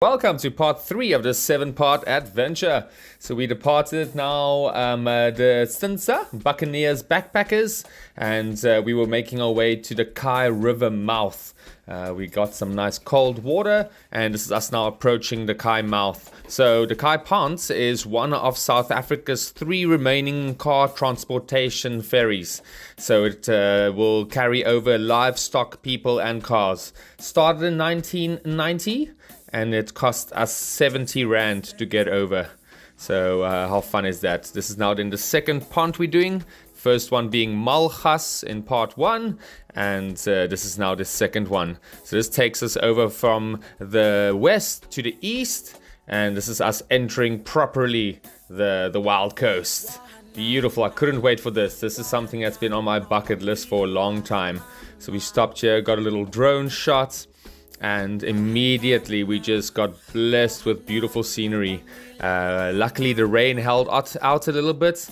Welcome to part 3 of this 7-part adventure. So we departed now the Chintsa Buccaneers backpackers, and we were making our way to the Kei River Mouth. We got some nice cold water, and this is us now approaching the Kei Mouth. So the Kei Ponds is one of South Africa's 3 remaining car transportation ferries. So it will carry over livestock, people and cars. Started in 1990. And it cost us 70 Rand to get over. So how fun is that? This is now then the second pond we're doing. First one being Malgas in part 1. And this is now the second one. So this takes us over from the west to the east. And this is us entering properly the Wild Coast. Beautiful. I couldn't wait for this. This is something that's been on my bucket list for a long time. So we stopped here, got a little drone shot. And immediately we just got blessed with beautiful scenery. Luckily the rain held out a little bit,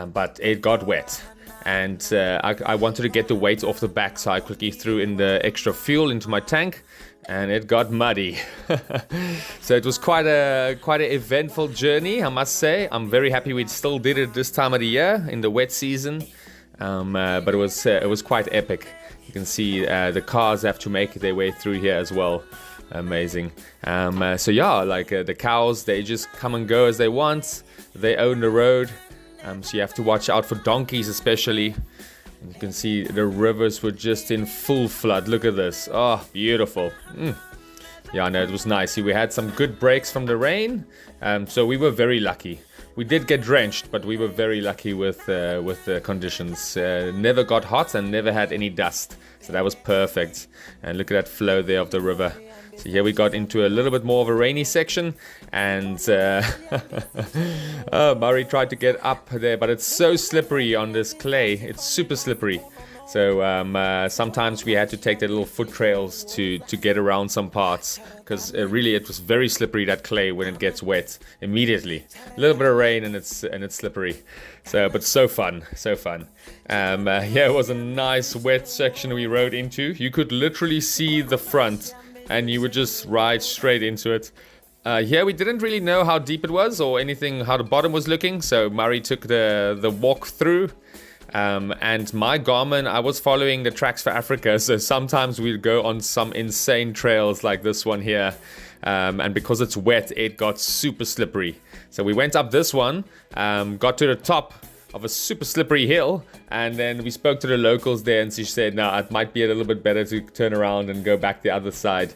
but it got wet. And I wanted to get the weight off the back, so I quickly threw in the extra fuel into my tank, and it got muddy. So it was quite an eventful journey, I must say. I'm very happy we still did it this time of the year in the wet season, but it was quite epic. You can see the cars have to make their way through here as well. Amazing. So yeah, like the cows, they just come and go as they want. They own the road. So you have to watch out for donkeys especially. And you can see the rivers were just in full flood. Look at this. Oh, beautiful. Yeah, no, it was nice. See, we had some good breaks from the rain. So we were very lucky. We did get drenched, but we were very lucky with the conditions. Never got hot and never had any dust. So that was perfect. And look at that flow there of the river. So here we got into a little bit more of a rainy section. And Murray tried to get up there, but it's so slippery on this clay. It's super slippery. So sometimes we had to take the little foot trails to get around some parts, because really it was very slippery, that clay, when it gets wet immediately. A little bit of rain and it's slippery. So, but so fun. Yeah, it was a nice wet section we rode into. You could literally see the front, and you would just ride straight into it. Here we didn't really know how deep it was or anything, how the bottom was looking. So Murray took the walk through. And my Garmin, I was following the Tracks for Africa, so sometimes we'd go on some insane trails like this one here, and because it's wet, it got super slippery. So we went up this one, got to the top of a super slippery hill, and then we spoke to the locals there, and she said, no, it might be a little bit better to turn around and go back the other side.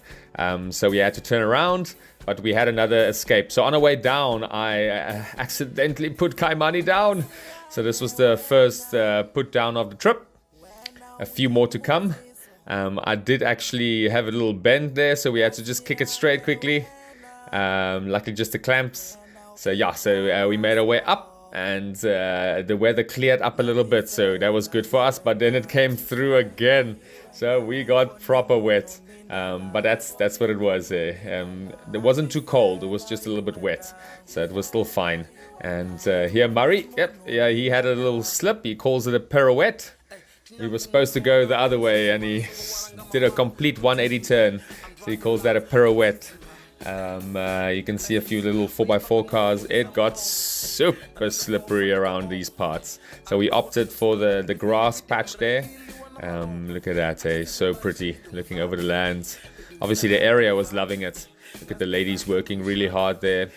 So we had to turn around, but we had another escape. So on our way down, I accidentally put Kaimani down. So this was the first put down of the trip. A few more to come. I did actually have a little bend there, so we had to just kick it straight quickly. Luckily just the clamps. So yeah, so we made our way up, and the weather cleared up a little bit, so that was good for us. But then it came through again, so we got proper wet. But that's what it was. It wasn't too cold, it was just a little bit wet, so it was still fine. And here Murray, yeah, he had a little slip. He calls it a pirouette. We were supposed to go the other way, and he did a complete 180 turn, so he calls that a pirouette. You can see a few little 4x4 cars. It got super slippery around these parts, so we opted for the grass patch there. Look at that, so pretty, looking over the lands. Obviously the area was loving it. Look at the ladies working really hard there.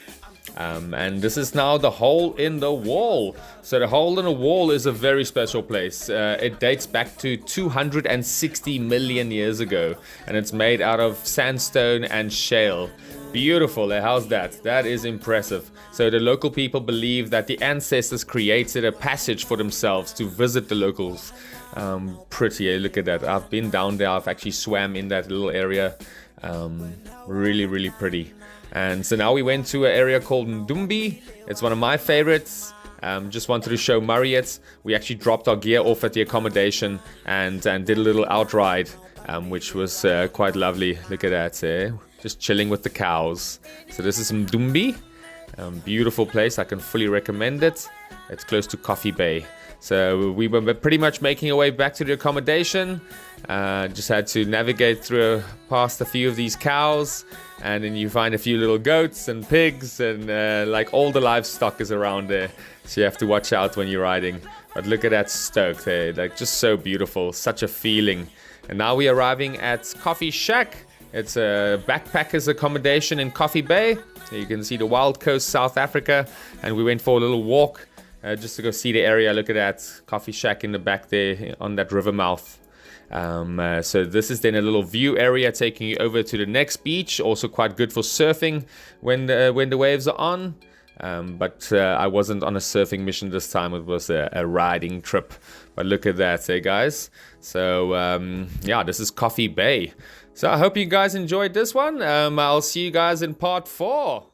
And this is now the hole in the wall. So the hole in the wall is a very special place. It dates back to 260 million years ago, and it's made out of sandstone and shale. Beautiful. How's that? That is impressive. So the local people believe that the ancestors created a passage for themselves to visit the locals. Pretty, look at that. I've been down there. I've actually swam in that little area. Really pretty. And so now we went to an area called Mdumbi. It's one of my favorites. Just wanted to show Murray it. We actually dropped our gear off at the accommodation and did a little outride, which was quite lovely. Look at that, just chilling with the cows. So this is Mdumbi. Beautiful place. I can fully recommend it. It's close to Coffee Bay. So we were pretty much making our way back to the accommodation. Just had to navigate through past a few of these cows, and then you find a few little goats and pigs, and like all the livestock is around there. So you have to watch out when you're riding. But look at that stoke there, like just so beautiful, such a feeling. And now we're arriving at Coffee Shack. It's a backpackers accommodation in Coffee Bay. So you can see the wild coast, South Africa. And we went for a little walk just to go see the area. Look at that Coffee Shack in the back there on that river mouth. So this is then a little view area taking you over to the next beach. Also quite good for surfing when the waves are on. But I wasn't on a surfing mission this time. It was a riding trip. But look at that, hey guys. So yeah, this is Coffee Bay. So I hope you guys enjoyed this one. I'll see you guys in part 4.